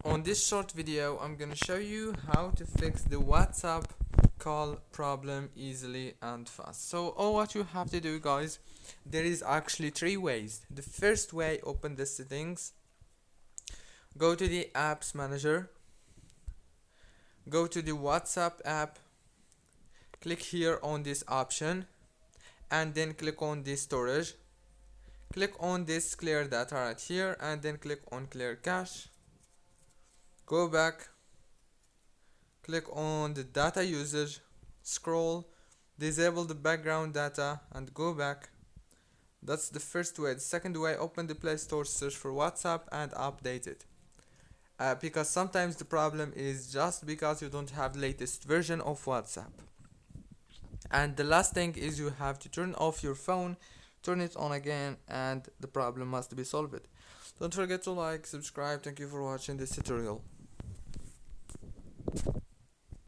On this short video, I'm gonna show you how to fix the WhatsApp call problem easily and fast. So all what you have to do, guys, there is actually three ways. The first way, open the settings, go to the apps manager, go to the WhatsApp app, click here on this option, and then click on this storage. Click on this clear data right here, and then click on clear cache. Go back, click on the data usage, scroll, disable the background data, and go back. That's the first way. The second way, open the Play Store, search for WhatsApp and update it. Because sometimes the problem is just because you don't have latest version of WhatsApp. And the last thing is you have to turn off your phone, turn it on again, and the problem must be solved. Don't forget to like, subscribe. Thank you for watching this tutorial.